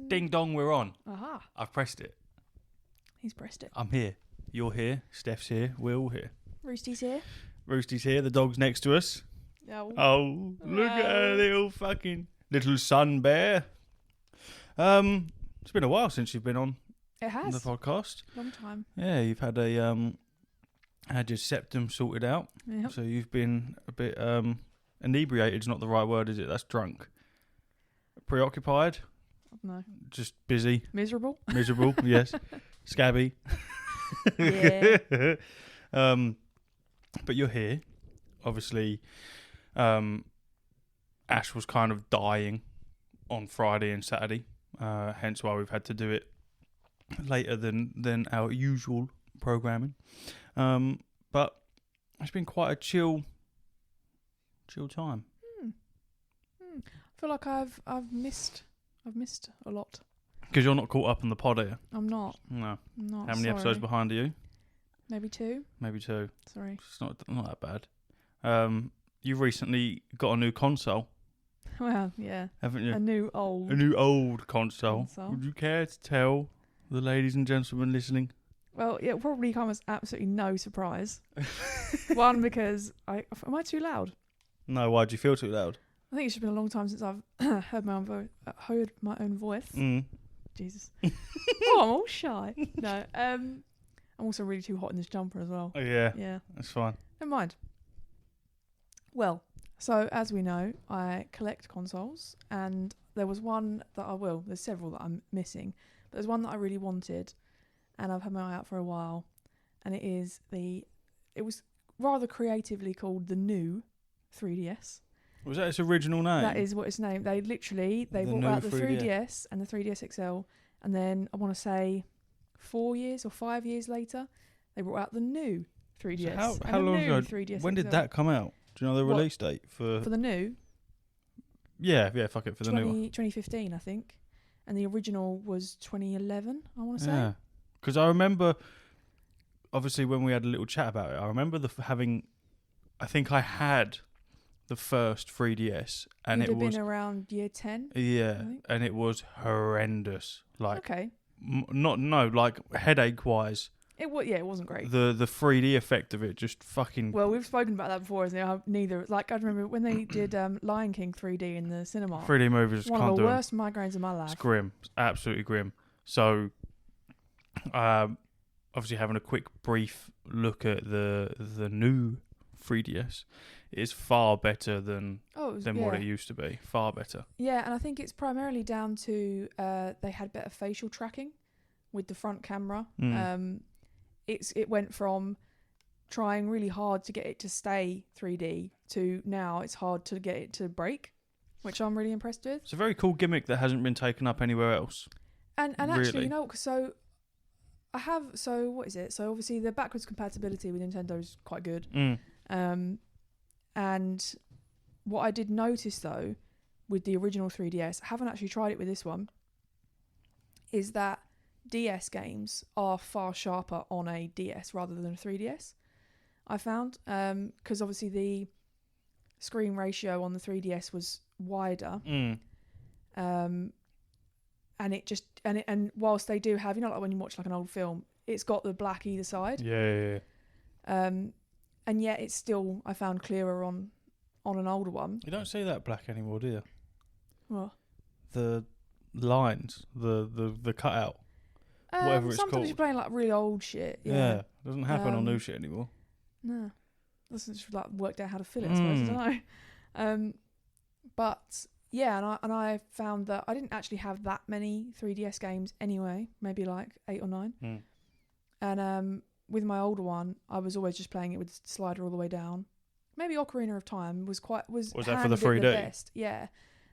Ding dong, we're on. Aha. I've pressed it. He's pressed it. I'm here. You're here. Steph's here. We're all here. Roosty's here. Roosty's here. The dog's next to us. No. Oh, look at her little sun bear. It's been a while since you've been on It has. the podcast. Long time. Yeah, you've had had your septum sorted out. Yep. So you've been a bit inebriated's not the right word, is it? That's drunk. Preoccupied. No. Just busy. Miserable. Miserable. Yes. Scabby. Yeah. But you're here. Obviously, Ash was kind of dying on Friday and Saturday. Hence why we've had to do it later than our usual programming. But it's been quite a chill time. I feel like I've missed a lot. Because you're not caught up in the pod, are you? I'm not. No. I'm not. How many episodes behind are you? Maybe 2. Maybe 2. Sorry. It's not that bad. You've recently got a new console, Well, yeah. haven't you? A new old. A new old console. Console. Would you care to tell the ladies and gentlemen listening? Well, it probably come as absolutely no surprise. One, because am I too loud? No, why do you feel too loud? I think it's just been a long time since I've heard my own voice. Jesus. Oh, I'm all shy. No. I'm also really too hot in this jumper as well. Oh, yeah. Yeah. That's fine. Never mind. Well, so as we know, I collect consoles, and there was one that there's several that I'm missing, but there's one that I really wanted, and I've had my eye out for a while, and it was rather creatively called the new 3DS. Was that its original name? That is what it's named. They brought out the 3DS and the 3DS XL, and then I want to say 4 years or 5 years later, they brought out the new 3DS. So how long ago? 3DS when XL. did that come out? Do you know the release date for the new? Yeah, fuck it, for the new one. 2015, I think, and the original was 2011. I want to say. Yeah, because I remember, obviously, when we had a little chat about it, I remember I think I had the first 3DS, and You'd it have was been around year 10. Yeah, and it was horrendous. Like, Okay. Like headache wise. It wasn't great. The 3D effect of it just fucking. Well, we've spoken about that before, isn't it? Neither. Like, I remember when they did Lion King 3D in the cinema. 3D movies one can't of do the them. worst migraines of my life. It's grim. It's absolutely grim. So, obviously having a quick brief look at the new 3DS is far better than what it used to be. Far better. Yeah, and I think it's primarily down to they had better facial tracking with the front camera. It went from trying really hard to get it to stay 3D to now it's hard to get it to break, which I'm really impressed with. It's a very cool gimmick that hasn't been taken up anywhere else. And really. Actually, you know, what is it? So obviously the backwards compatibility with Nintendo is quite good. And what I did notice though with the original 3DS, I haven't actually tried it with this one, is that DS games are far sharper on a DS rather than a 3DS. I found because obviously the screen ratio on the 3DS was wider, and it just and whilst they do have, you know, like when you watch like an old film, it's got the black either side. Yeah. And yet it's still, I found, clearer on an older one. You don't see that black anymore, do you? What? The lines, the cutout. Whatever it's sometimes called. you're playing like really old shit. Yeah, doesn't happen on new shit anymore. No, that's just like worked out how to fill it. I suppose, I don't know. But yeah, and I found that I didn't actually have that many 3DS games anyway. Maybe like 8 or 9. And with my older one, I was always just playing it with the slider all the way down. Maybe Ocarina of Time was that for the 3D? Best. Yeah,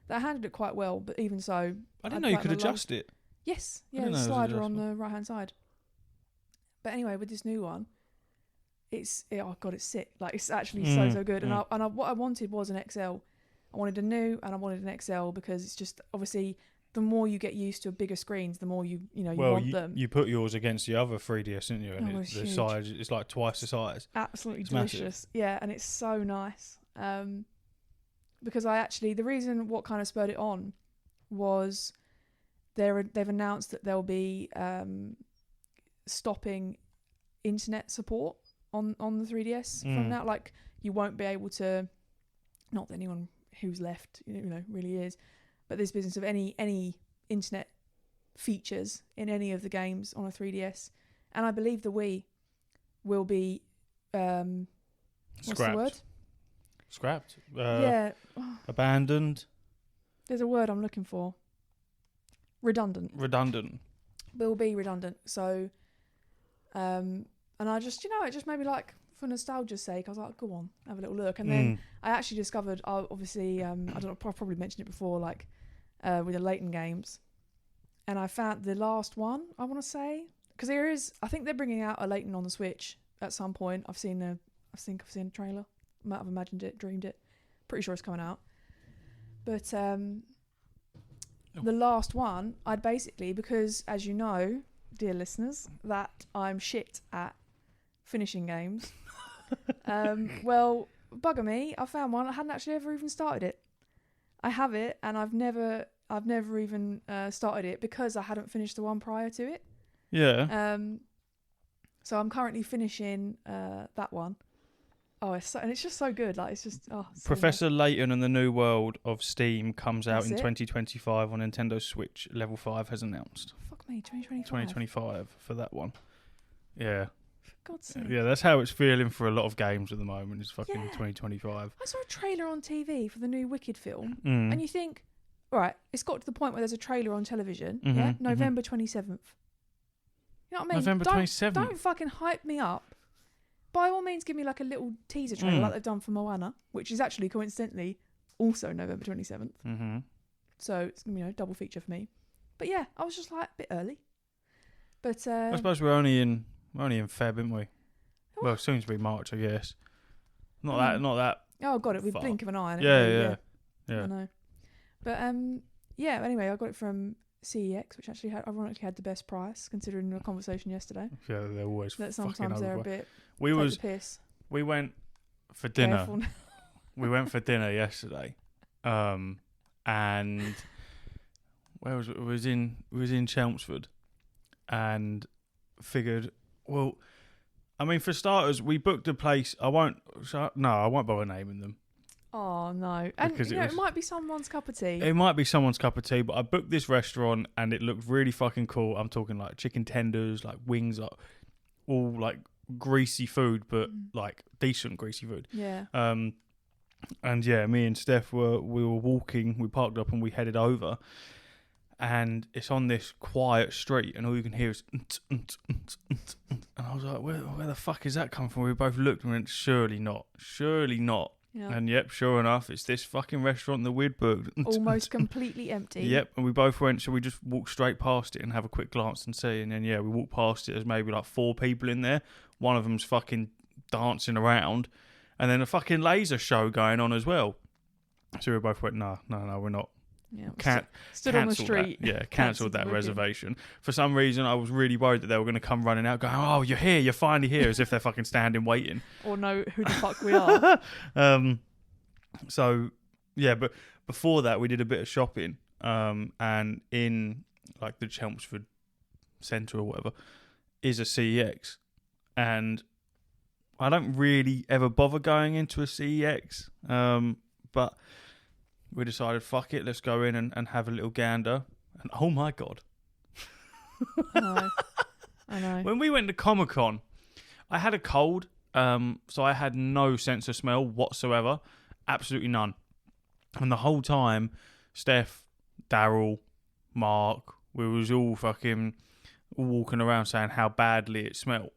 that handled it quite well. But even so, I didn't know you could adjust it. Yes, yeah, the slider on the right hand side. But anyway, with this new one, it's sick. Like, it's actually so good. And what I wanted was an XL. I wanted a new and I wanted an XL because it's just obviously the more you get used to bigger screens, the more you want them. You put yours against the other 3DS, didn't you? And the size, it's like twice the size. Absolutely delicious. Massive. Yeah, and it's so nice. Because the reason what kind of spurred it on was they've announced that they'll be stopping internet support on the 3DS from now. Like, you won't be able to. Not that anyone who's left, really is, but this business of any internet features in any of the games on a 3DS, and I believe the Wii will be what's the word? Scrapped. Yeah. Abandoned. There's a word I'm looking for. Redundant. Will be redundant. So, and I just, it just made me like, for nostalgia's sake, I was like, go on, have a little look. And then I actually discovered, obviously, I don't know, I've probably mentioned it before, like with the Leighton games. And I found the last one, I want to say, because I think they're bringing out a Leighton on the Switch at some point. I think I've seen a trailer. Might have imagined it, dreamed it. Pretty sure it's coming out. But the last one, I'd basically, because as you know, dear listeners, that I'm shit at finishing games. Well, bugger me, I found one. I hadn't actually ever even started it. I have it, and I've never even started it because I hadn't finished the one prior to it. Yeah. So I'm currently finishing that one. Oh, it's just so good. Like, it's just so Professor Layton and the New World of Steam comes out That's in it? 2025 on Nintendo Switch. Level 5 has announced. Fuck me, 2025. 2025 for that one. Yeah. For God's sake. Yeah, that's how it's feeling for a lot of games at the moment. It's fucking Yeah. 2025. I saw a trailer on TV for the new Wicked film, Mm. and you think, all right, it's got to the point where there's a trailer on television. Mhm, Yeah, mhm. November 27th. You know what I mean? November 27th. Don't fucking hype me up. By all means, give me like a little teaser trailer like they've done for Moana, which is actually coincidentally also November 27th. Mm-hmm. So it's double feature for me. But yeah, I was just like a bit early. But I suppose we're only in Feb, aren't we? Oh. Well, soon to be March, I guess. Not that. Oh, got it. We Fuck. blink of an eye. Yeah. I know. But yeah. Anyway, I got it from CEX, which actually ironically had the best price considering the conversation yesterday. Yeah, they're always That fucking sometimes they're a over. bit We take was the piss. we went for dinner. Careful. We went for dinner yesterday, and where was it? It was in Chelmsford, and figured, well, I mean, for starters, we booked a place. I won't bother naming them. Oh no! And Because it might be someone's cup of tea. It might be someone's cup of tea, but I booked this restaurant and it looked really fucking cool. I'm talking like chicken tenders, like wings, like all like greasy food, but like decent greasy food. Yeah. And yeah, me and Steph we were walking. We parked up and we headed over, and it's on this quiet street, and all you can hear is. And I was like, where the fuck is that coming from? We both looked and went, surely not. Yeah. And yep, sure enough, it's this fucking restaurant that we'd booked. Almost completely empty. Yep, and we both went, so we just walked straight past it and have a quick glance and see. And then, yeah, we walked past it. There's maybe like 4 people in there. One of them's fucking dancing around. And then a fucking laser show going on as well. So we both went, no, we're not. Yeah. Stood on the street. Cancelled that reservation. For some reason, I was really worried that they were going to come running out, going, "Oh, you're here! You're finally here!" as if they're fucking standing waiting. Or know who the fuck we are. So yeah, but before that, we did a bit of shopping. And in like the Chelmsford Centre or whatever is a CEX, and I don't really ever bother going into a CEX. But we decided, fuck it, let's go in and have a little gander. And oh my God. I know. When we went to Comic-Con, I had a cold, so I had no sense of smell whatsoever. Absolutely none. And the whole time, Steph, Daryl, Mark, we was all fucking walking around saying how badly it smelled.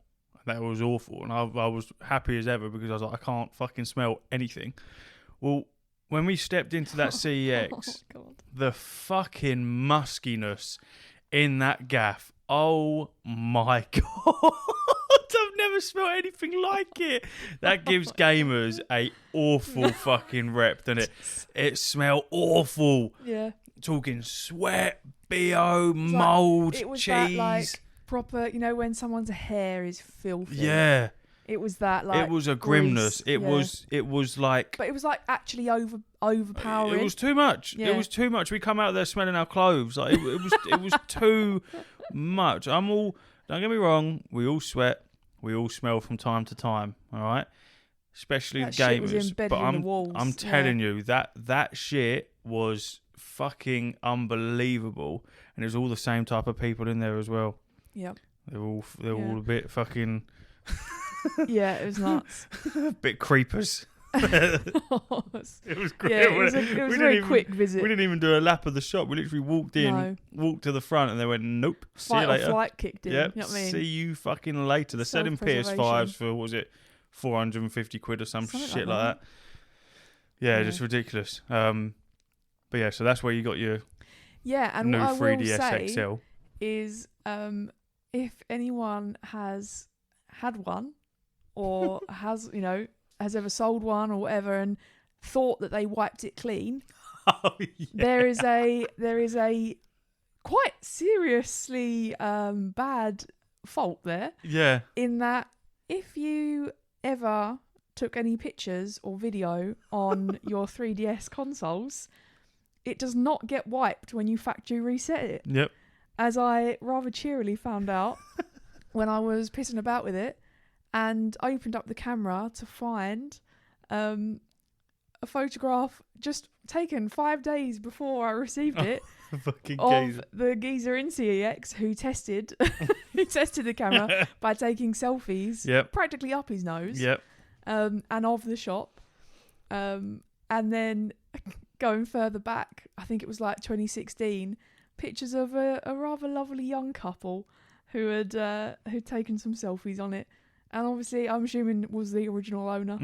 That was awful. And I was happy as ever because I was like, I can't fucking smell anything. Well, when we stepped into that CEX, the fucking muskiness in that gaff, oh my God. I've never smelled anything like it. That gives gamers a awful fucking rep, doesn't it? It smelled awful. Yeah. Talking sweat, BO, mould, it was cheese. That, like, proper, when someone's hair is filthy. Yeah. It was that like. It was a grimness. Grease, It was like. But it was like actually overpowering. It was too much. Yeah. It was too much. We come out there smelling our clothes. Like it was too much. Don't get me wrong. We all sweat. We all smell from time to time. All right. Especially that the gamers. shit was embedded in the walls. I'm telling you that shit was fucking unbelievable, and it was all the same type of people in there as well. Yep. They're all a bit fucking. Yeah, it was nuts. A bit creepers. It was great. Yeah, it was a very quick visit. We didn't even do a lap of the shop. We literally walked in, walked to the front, and they went, "Nope, see you later." Flight kicked in. Yep, You know what I mean? see you fucking later. They're selling PS5s for, what was it, 450 quid or something shit like that. Yeah, just ridiculous. But yeah, so that's where you got your and new what I 3DS will say XL. Is if anyone has had one or has ever sold one or whatever and thought that they wiped it clean, there is a quite seriously bad fault there. Yeah. In that, if you ever took any pictures or video on your 3DS consoles, it does not get wiped when you factory reset it. Yep. As I rather cheerily found out when I was pissing about with it and opened up the camera to find a photograph just taken 5 days before I received it of the geezer in CEX who tested the camera by taking selfies practically up his nose and of the shop. And then going further back, I think it was like 2016, pictures of a rather lovely young couple who had taken some selfies on it, and obviously I'm assuming was the original owner.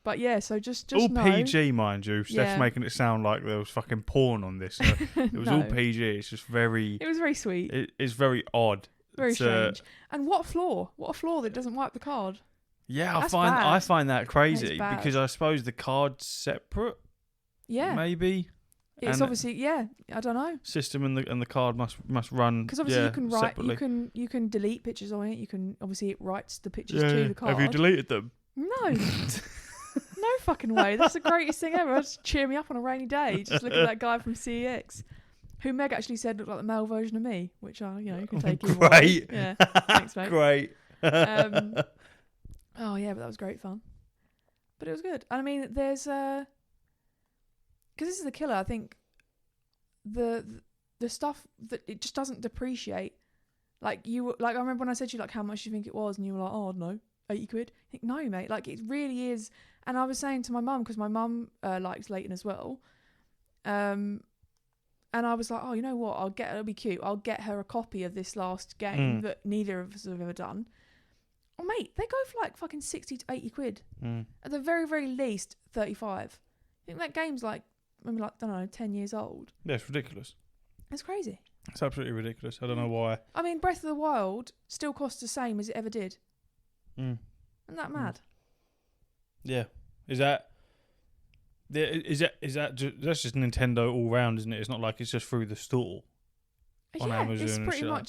But yeah, so just all know, PG, mind you. Steph's making it sound like there was fucking porn on this. It was all PG. It's just very. It was very sweet. It's very odd. Very strange. And what a flaw! What a flaw that doesn't wipe the card. Yeah, I find that crazy because I suppose the card's separate. Yeah, maybe. It's obviously I don't know. System and the card must run. Because obviously you can write, separately. you can delete pictures on it. You can obviously it writes the pictures to the card. Have you deleted them? No, no fucking way. That's the greatest thing ever. Just cheer me up on a rainy day. Just look at that guy from CEX, who Meg actually said looked like the male version of me, which you can take either way. Great. Yeah, thanks, mate. Great. Oh yeah, but that was great fun. But it was good. I mean, there's because this is the killer. I think the stuff that it just doesn't depreciate. Like I remember when I said to you like how much do you think it was, and you were like, oh, I don't know, 80 quid. I think no, mate. Like it really is. And I was saying to my mum because my mum likes Leighton as well. And I was like, oh, you know what? It'll be cute. I'll get her a copy of this last game that neither of us have ever done. Oh, mate, they go for like fucking 60 to 80 quid. At the very, very least, 35. I think that game's like, maybe like, I don't know, 10 years old. Yeah, it's ridiculous. It's crazy. It's absolutely ridiculous. I don't know why. I mean, Breath of the Wild still costs the same as it ever did. Isn't that mad? Yeah. That's just Nintendo all round, isn't it? It's not like it's just through the store on Amazon. It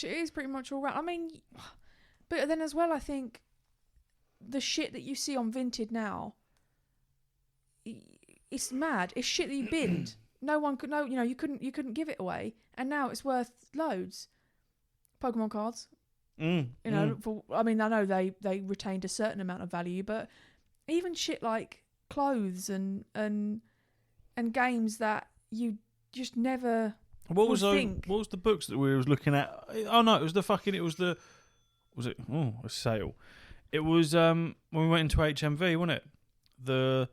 is pretty much all round. I mean, but then as well, I think the shit that you see on Vinted now, it's mad. It's shit that you binned. No one could know. You couldn't give it away, and now it's worth loads. Pokemon cards. I know they retained a certain amount of value, but even shit like clothes and games that you just never. What was the books that we was looking at? Oh no, it was a sale. It was when we went into HMV, wasn't it? The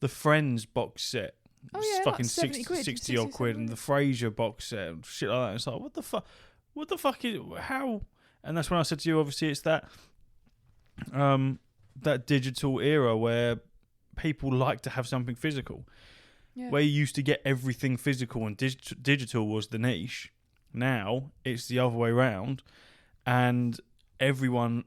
Friends box set. Oh yeah, fucking like 60 odd quid, and the Frasier box set, and shit like that. It's like, what the fuck is how? And that's when I said to you, obviously, it's that digital era where people like to have something physical. Yeah. Where you used to get everything physical and digital was the niche. Now it's the other way around, and everyone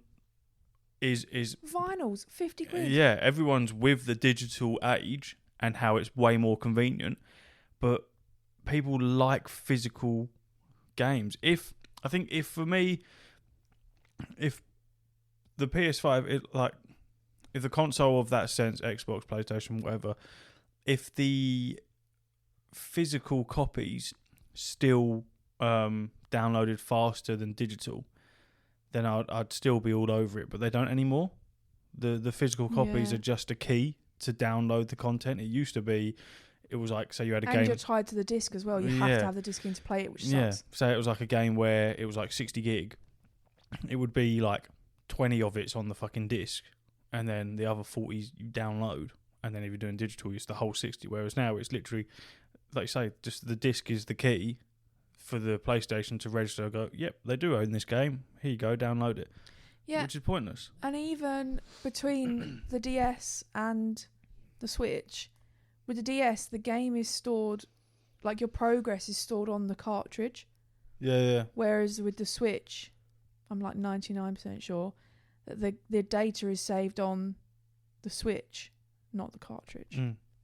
is vinyls 50 quid. Yeah, everyone's with the digital age and how it's way more convenient, but people like physical games. If the PS5, if the console of that sense, Xbox, PlayStation, whatever, if the physical copies still downloaded faster than digital, then I'd still be all over it. But they don't anymore. The physical copies are just a key to download the content. It used to be, it was like, say you had a game. And you're tied to the disc as well. You have to have the disc in to play it, which sucks. Yeah, say it was like a game where it was like 60 gig. It would be like 20 of it's on the fucking disc, and then the other 40s you download. And then if you're doing digital, it's the whole 60. Whereas now it's literally, like you say, just the disc is the key for the PlayStation to register. Go, yep, they do own this game. Here you go, download it. Yeah. Which is pointless. And even between the DS and the Switch, with the DS, the game is stored, like your progress is stored on the cartridge. Yeah. Whereas with the Switch, I'm like 99% sure that the data is saved on the Switch, not the cartridge.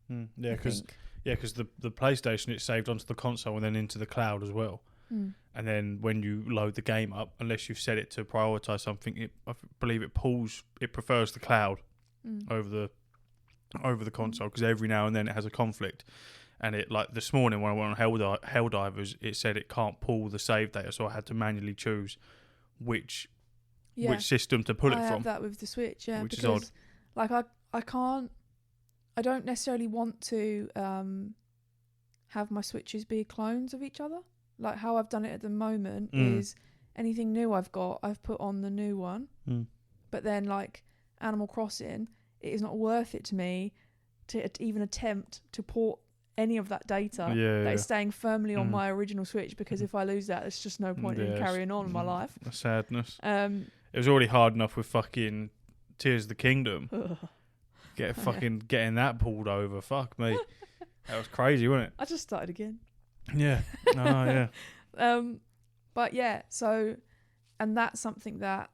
Yeah, because the PlayStation, it's saved onto the console and then into the cloud as well. And then when you load the game up, unless you've set it to prioritize something, I believe it prefers the cloud over the console, because every now and then it has a conflict. And it, like this morning when I went on Helldivers, it said it can't pull the save data, so I had to manually choose which system to pull it from. I have that with the Switch, which because is odd. Like I don't necessarily want to have my Switches be clones of each other. Like how I've done it at the moment is anything new I've got, I've put on the new one. But then like Animal Crossing, it is not worth it to me to even attempt to port any of that data that is staying firmly on my original Switch, because if I lose that, there's just no point in carrying on in my life. A sadness. It was already hard enough with fucking Tears of the Kingdom. Getting that pulled over. Fuck me. That was crazy, wasn't it? I just started again. Yeah. Yeah. But yeah, so, and that's something that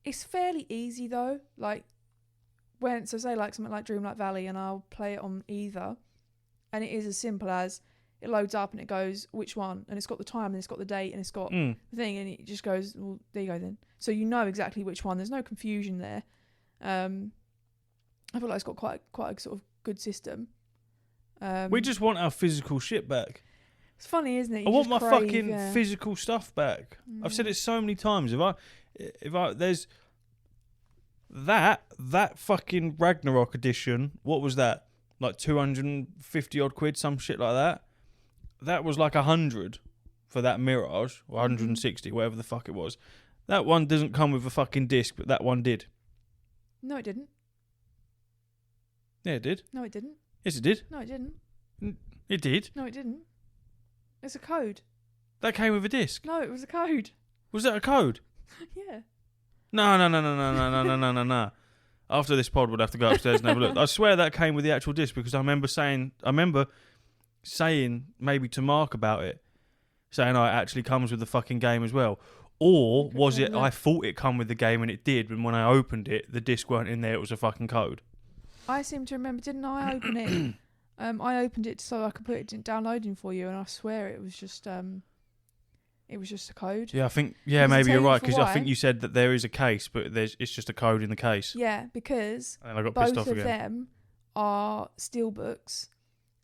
it's fairly easy though. Like say like something like Dreamlight Valley, and I'll play it on either, and it is as simple as it loads up and it goes which one, and it's got the time and it's got the date and it's got the thing, and it just goes, well, there you go then. So you know exactly which one. There's no confusion there. I feel like it's got quite a sort of good system. We just want our physical shit back. It's funny, isn't it? I want my fucking physical stuff back. I've said it so many times. If I there's that fucking Ragnarok edition, what was that? Like 250 odd quid, some shit like that. That was like 100 for that Mirage, or 160, whatever the fuck it was. That one doesn't come with a fucking disc, but that one did. No, it didn't. Yeah, it did. No, it didn't. Yes, it did. No, it didn't. It did. No, it didn't. It's a code. That came with a disc. No, it was a code. Was that a code? Yeah. No. After this pod, we'll have to go upstairs and have a look. I swear that came with the actual disc, because I remember saying maybe to Mark about it, saying, it actually comes with the fucking game as well. Or was it I thought it come with the game and it did, and when I opened it, the disc weren't in there, it was a fucking code. I seem to remember, didn't I open it? I opened it so I could put it in downloading for you, and I swear it was just a code. Yeah, I think maybe you're right, because I think you said that there is a case, but it's just a code in the case. Yeah, because and I got both pissed off of again. them are steelbooks,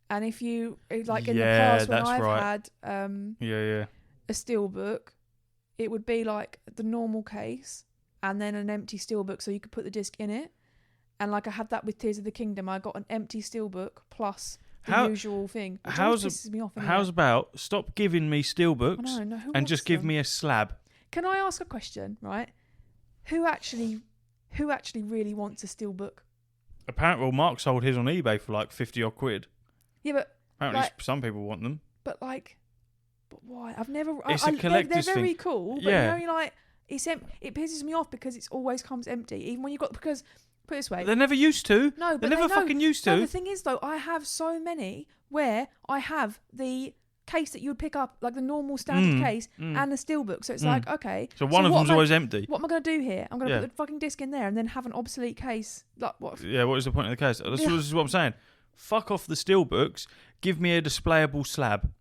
and if you like in the past when I've had a steelbook, it would be like the normal case and then an empty steelbook, so you could put the disc in it. And like I had that with Tears of the Kingdom, I got an empty steelbook plus the usual thing. Which pisses me off. Anyway. How's about stop giving me steelbooks and just give me a slab? Can I ask a question? Right? Who actually really wants a steelbook? Apparently, Mark sold his on eBay for like 50 odd quid. Yeah, but apparently some people want them. But why? I've never. It's a collector's they're very thing. Cool. But you know, like it pisses me off because it always comes empty, even when you got because. Put it this way. They never used to. No, but they never fucking used to. No, the thing is, though, I have so many where I have the case that you would pick up, like the normal standard case, and the steelbook. So it's like, okay. So one of them's always empty. What am I going to do here? I'm going to put the fucking disc in there and then have an obsolete case. Like what? Yeah, what is the point of the case? This is what I'm saying. Fuck off the steelbooks. Give me a displayable slab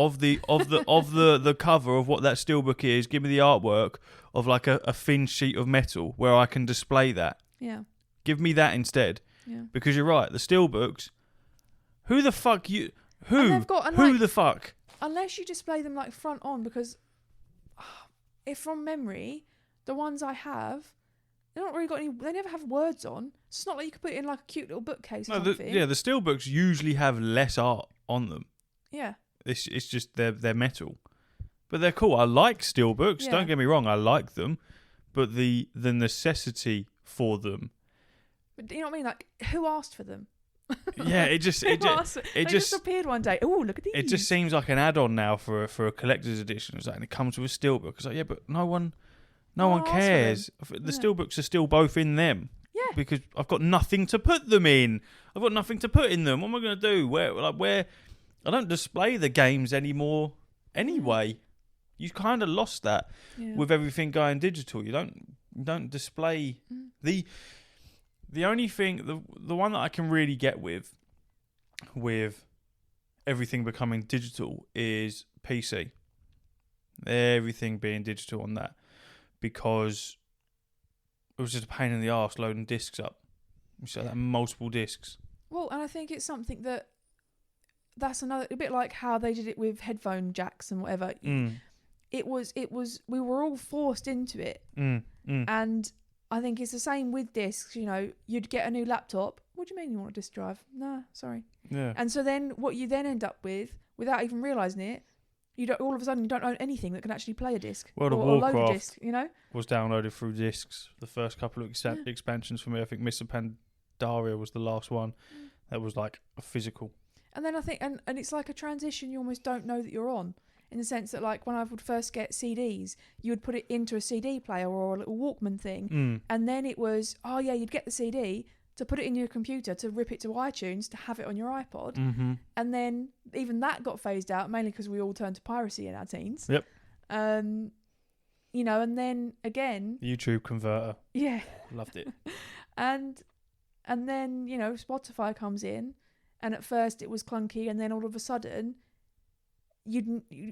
of the cover of what that steelbook is. Give me the artwork of like a thin sheet of metal where I can display that. Yeah. Give me that instead. Yeah. Because you're right, the steelbooks. Who the fuck you? And Who the fuck? Unless you display them like front on, because if from memory, the ones I have, they not really got any. They never have words on. So it's not like you could put it in like a cute little bookcase or something. The steelbooks usually have less art on them. Yeah. It's just they're metal, but they're cool. I like steelbooks. Yeah. Don't get me wrong, I like them, but the necessity for them. But you know what I mean? Like, who asked for them? Yeah, it just appeared one day. Oh, look at these. It just seems like an add-on now for a collector's edition. It's like, and it comes with a steelbook. It's like, yeah, but no one cares. The steelbooks are still both in them. Yeah. Because I've got nothing to put them in. I've got nothing to put in them. What am I going to do? Where? I don't display the games anymore. Anyway, you kind of lost that with everything going digital. You don't display the only thing, the one that I can really get with everything becoming digital is PC. Everything being digital on that, because it was just a pain in the arse loading discs up. So that multiple discs. Well, and I think it's something that's another, a bit like how they did it with headphone jacks and whatever. It was we were all forced into it, and I think it's the same with discs. You know, you'd get a new laptop. What do you mean you want a disc drive? Nah, sorry. Yeah. And so then what you then end up with, without even realising it, all of a sudden you don't own anything that can actually play a disc. World of or load Warcraft a disc, you know? was downloaded through discs. The first couple of expansions for me, I think Mr. Pandaria was the last one. That was like a physical. And then I think, and it's like a transition you almost don't know that you're on. In the sense that, like, when I would first get CDs, you would put it into a CD player or a little Walkman thing. And then it was, you'd get the CD to put it in your computer, to rip it to iTunes, to have it on your iPod. Mm-hmm. And then even that got phased out, mainly because we all turned to piracy in our teens. Yep. You know, and then again... YouTube converter. Yeah. Loved it. And then, you know, Spotify comes in, and at first it was clunky, and then all of a sudden...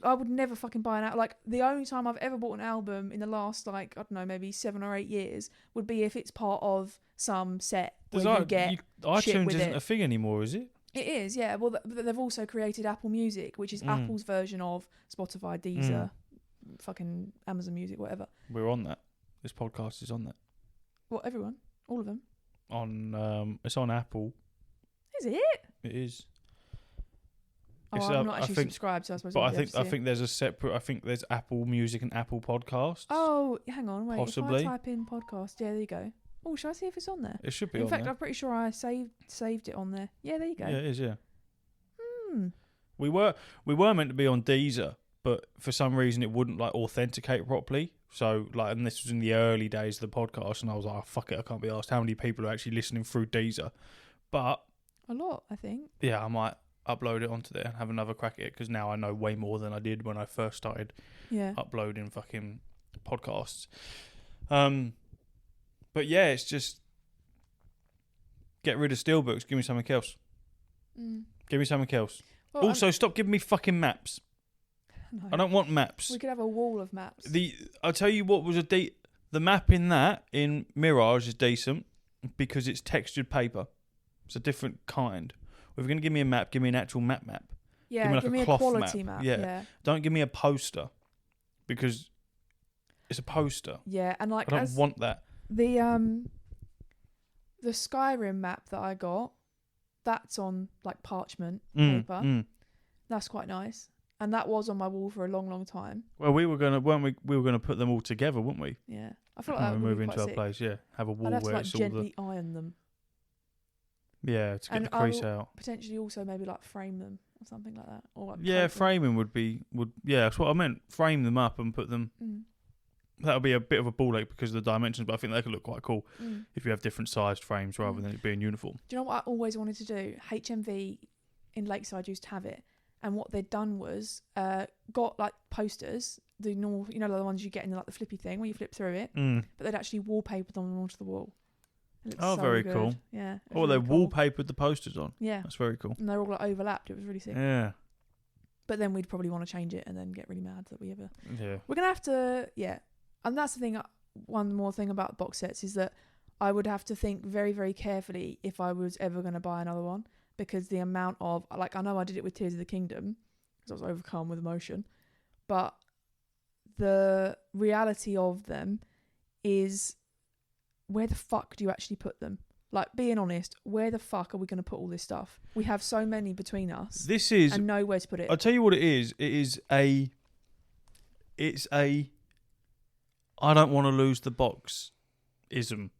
I would never fucking buy an album. Like, the only time I've ever bought an album in the last, like, I don't know, maybe 7 or 8 years would be if it's part of some set where you get iTunes with isn't it. A thing anymore, is it? It is, yeah. Well, they've also created Apple Music, which is Apple's version of Spotify, Deezer, fucking Amazon Music, whatever. We're on that. This podcast is on that. What, everyone? All of them? It's on Apple. Is it? It is. I'm not actually subscribed, so I suppose. But I think there's a separate. I think there's Apple Music and Apple Podcasts. Oh, hang on, wait. Possibly. If I type in podcast, yeah, there you go. Oh, shall I see if it's on there? It should be. In on fact, there. I'm pretty sure I saved it on there. Yeah, there you go. Yeah, it is. Yeah. We were meant to be on Deezer, but for some reason it wouldn't like authenticate properly. So like, and this was in the early days of the podcast, and I was like, oh, fuck it, I can't be asked how many people are actually listening through Deezer. But a lot, I think. Yeah, I might upload it onto there and have another crack at it, because now I know way more than I did when I first started uploading fucking podcasts. But yeah, it's just get rid of steelbooks, give me something else. Give me something else. Well, also, stop giving me fucking maps. No. I don't want maps. We could have a wall of maps. I'll tell you what was the map in that in Mirage is decent because it's textured paper. It's a different kind. If you're going to give me a map, give me an actual map. Yeah, give me a quality map. Yeah. Don't give me a poster, because it's a poster. Yeah, and like I don't want that. The Skyrim map that I got, that's on like parchment paper. That's quite nice, and that was on my wall for a long, long time. Well, we were gonna put them all together, weren't we? Yeah, I feel like that would move be into quite our sick. place. Yeah, have a wall I'd have where to, like, it's all gently iron them. Yeah, to get the crease out. Potentially also maybe like frame them or something like that. Or like framing would that's what I meant. Frame them up and put them. That would be a bit of a ball ache because of the dimensions, but I think they could look quite cool if you have different sized frames rather than it being uniform. Do you know what I always wanted to do? HMV in Lakeside used to have it, and what they'd done was got like posters, the normal, you know, the ones you get in like the flippy thing where you flip through it, but they'd actually wallpapered them onto the wall. Oh, so very good. Cool. Yeah. Oh, really they wallpapered the posters on. Yeah. That's very cool. And they're all like overlapped. It was really sick. Yeah. But then we'd probably want to change it and then get really mad that we ever... Yeah. We're going to have to... Yeah. And that's the thing. One more thing about box sets is that I would have to think very, very carefully if I was ever going to buy another one, because the amount of... Like, I know I did it with Tears of the Kingdom because I was overcome with emotion. But the reality of them is, where the fuck do you actually put them? Like, being honest, where the fuck are we going to put all this stuff? We have so many between us. And nowhere to put it. I'll tell you what it is. It's a I don't want to lose the box ism.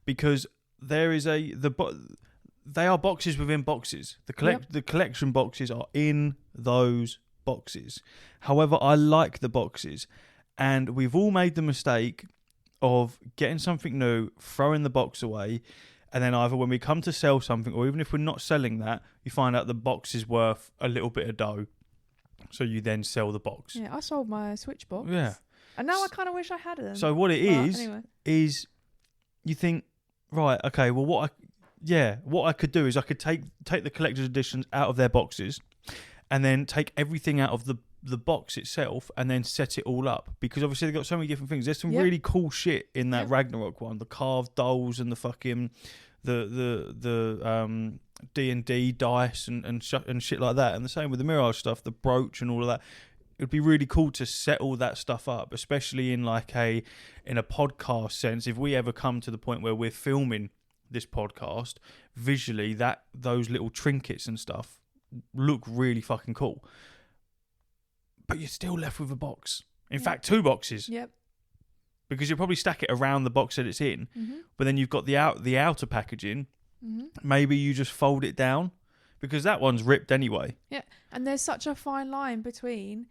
Because there is they are boxes within boxes. The collection boxes are in those boxes. However, I like the boxes, and we've all made the mistake of getting something new, throwing the box away, and then either when we come to sell something, or even if we're not selling that, you find out the box is worth a little bit of dough, so you then sell the box. Yeah, I sold my Switch box. Yeah. And now I kind of wish I had it. So what it is you think, right, okay, well what I could do is I could take the collector's editions out of their boxes, and then take everything out of the box itself, and then set it all up, because obviously they've got so many different things. There's some really cool shit in that Ragnarok one, the carved dolls and the fucking the D&D dice and shit like that, and the same with the Mirage stuff, the brooch and all of that. It would be really cool to set all that stuff up, especially in a podcast sense. If we ever come to the point where we're filming this podcast, visually those little trinkets and stuff look really fucking cool. But you're still left with a box. In fact, 2 boxes. Yep. Because you'll probably stack it around the box that it's in. Mm-hmm. But then you've got the outer packaging. Mm-hmm. Maybe you just fold it down, because that one's ripped anyway. Yeah. And there's such a fine line between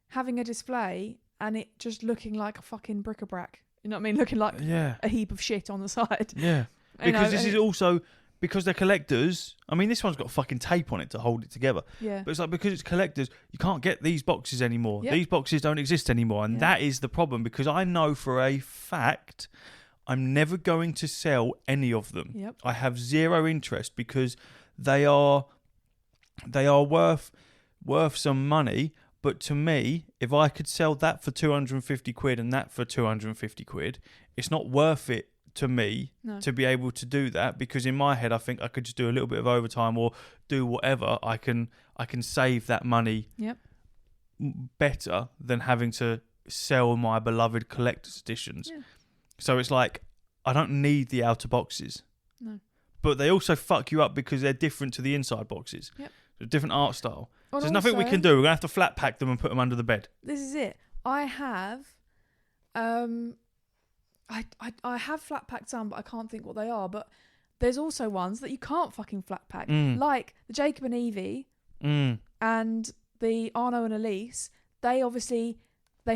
having a display and it just looking like a fucking bric-a-brac. You know what I mean? Looking like a heap of shit on the side. Yeah. Because this is also... Because they're collectors. I mean, this one's got fucking tape on it to hold it together. Yeah. But it's like, because it's collectors, you can't get these boxes anymore. Yep. These boxes don't exist anymore. And that is the problem, because I know for a fact I'm never going to sell any of them. Yep. I have zero interest, because they are worth some money. But to me, if I could sell that for 250 quid and that for 250 quid, it's not worth it to me to be able to do that, because in my head I think I could just do a little bit of overtime or do whatever. I can save that money better than having to sell my beloved collector's editions. So it's like, I don't need the outer boxes. No. But they also fuck you up because they're different to the inside boxes. Yep. A different art style. So there's nothing we can do. We're going to have to flat pack them and put them under the bed. This is it. I have I have flat packed some, but I can't think what they are. But there's also ones that you can't fucking flat pack, like the Jacob and Evie and the Arno and Elise. They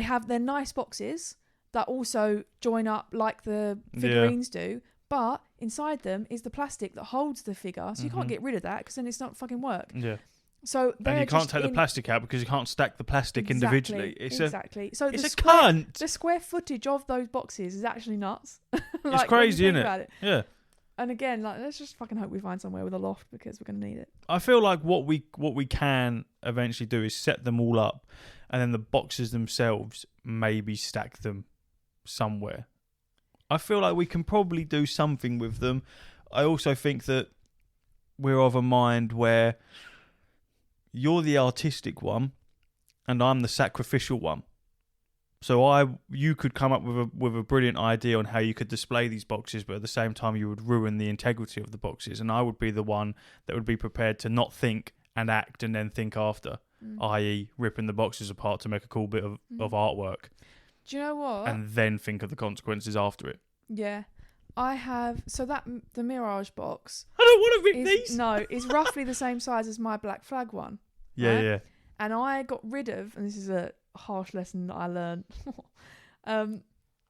have their nice boxes that also join up like the figurines do, but inside them is the plastic that holds the figure, so you can't get rid of that, because then it's not fucking work. Yeah. So and you can't take the plastic out, because you can't stack the plastic individually. So it's a cunt. The square footage of those boxes is actually nuts. Like, it's crazy, isn't it? Yeah. And again, like, let's just fucking hope we find somewhere with a loft, because we're going to need it. I feel like what we can eventually do is set them all up, and then the boxes themselves, maybe stack them somewhere. I feel like we can probably do something with them. I also think that we're of a mind where you're the artistic one and I'm the sacrificial one. So you could come up with a brilliant idea on how you could display these boxes, but at the same time you would ruin the integrity of the boxes, and I would be the one that would be prepared to not think and act and then think after, i.e. ripping the boxes apart to make a cool bit of artwork. Do you know what? And then think of the consequences after it. Yeah. I have... So the Mirage box... I don't want to rip these! No, is roughly the same size as my Black Flag one. Yeah, right? yeah. And I got rid of... And this is a harsh lesson that I learned.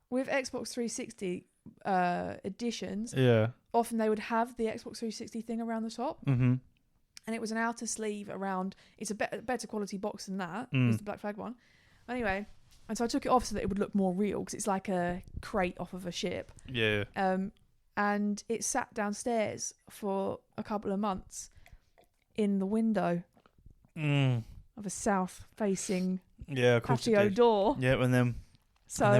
With Xbox 360 editions, often they would have the Xbox 360 thing around the top. Mm-hmm. And it was an outer sleeve around... It's a better quality box than that. It's the Black Flag one. Anyway... And so I took it off so that it would look more real, because it's like a crate off of a ship. Yeah. And it sat downstairs for a couple of months in the window. of a south-facing Yeah, of course it patio did. door. Yeah, and then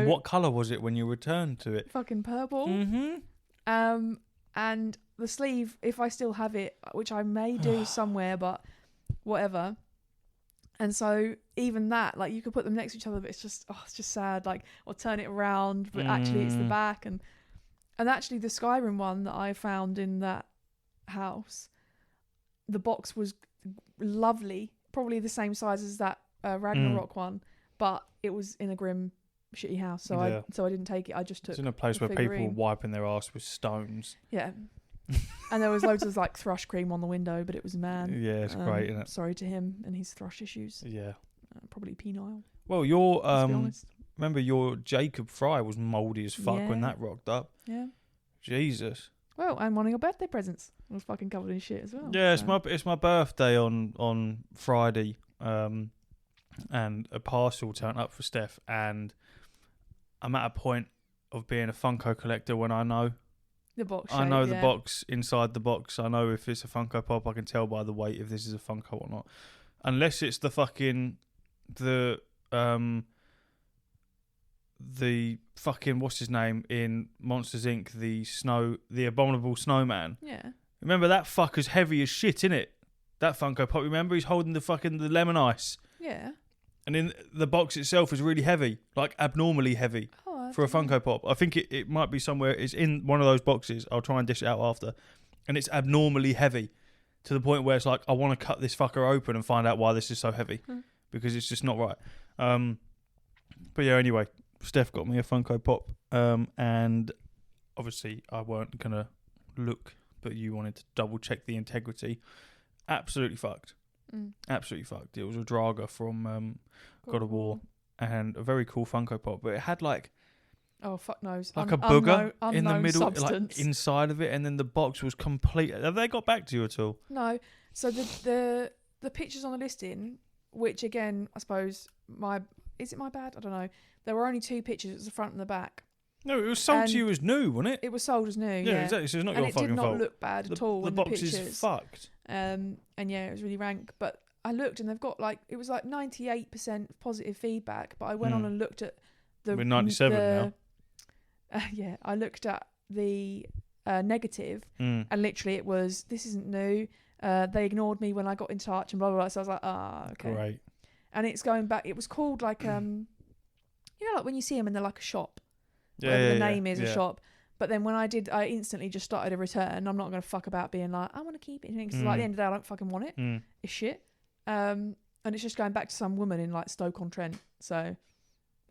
what colour was it when you returned to it? Fucking purple. Mm-hmm. And the sleeve, if I still have it, which I may do somewhere, but whatever. And so even that, like, you could put them next to each other, but it's just sad. Like, or turn it around, but actually it's the back. And actually the Skyrim one that I found in that house, the box was lovely, probably the same size as that Ragnarok one, but it was in a grim, shitty house. So I didn't take it. I just took. It's in a place where people were wiping their ass with stones. Yeah. And there was loads of like thrush cream on the window, but it was a man. Yeah, it's great, isn't it? Sorry to him and his thrush issues. Yeah. Probably penile. Well, your to be honest. remember your Jacob Fry was mouldy as fuck when that rocked up. Yeah. Jesus. Well, and one of your birthday presents was fucking covered in shit as well. Yeah, it's my birthday on Friday, and a parcel turned up for Steph, and I'm at a point of being a Funko collector when I know the box. I know the box inside the box. I know if it's a Funko Pop. I can tell by the weight if this is a Funko or not. Unless it's the fucking what's his name in Monsters Inc. The Abominable Snowman. Yeah. Remember that fucker's heavy as shit, innit? That Funko Pop. Remember he's holding the lemon ice. Yeah. And in the box itself is really heavy, like abnormally heavy for a Funko Pop. I think it might be somewhere. It's in one of those boxes. I'll try and dish it out after. And it's abnormally heavy to the point where it's like, I want to cut this fucker open and find out why this is so heavy because it's just not right. But yeah, anyway, Steph got me a Funko Pop, and obviously I weren't going to look, but you wanted to double check the integrity. Absolutely fucked. Absolutely fucked. It was a Draga from God of War, and a very cool Funko Pop, but it had like fuck knows, like a booger unknown in the middle, substance. like inside of it, and then the box was complete. Have they got back to you at all? No. So the pictures on the listing, which again, I suppose is it my bad? I don't know. There were only 2 pictures. It was the front and the back. No, it was sold to you as new, wasn't it? It was sold as new. Yeah, exactly. So it's not and your fucking fault. And it did not look bad at all. The in box the pictures. is fucked. And yeah, it was really rank. But I looked, and they've got it was like 98% positive feedback. But I went on and looked at We're 97 now. Yeah, I looked at the negative, and literally it was, this isn't new. They ignored me when I got in touch and blah blah blah. So I was like, okay. Great. And it's going back. It was called like like when you see them and they're like a shop. Yeah, the name is a shop. But then when I instantly just started a return. I'm not going to fuck about being like, I want to keep it. Because at the end of the day, I don't fucking want it. It's shit. And it's just going back to some woman in like Stoke-on-Trent. So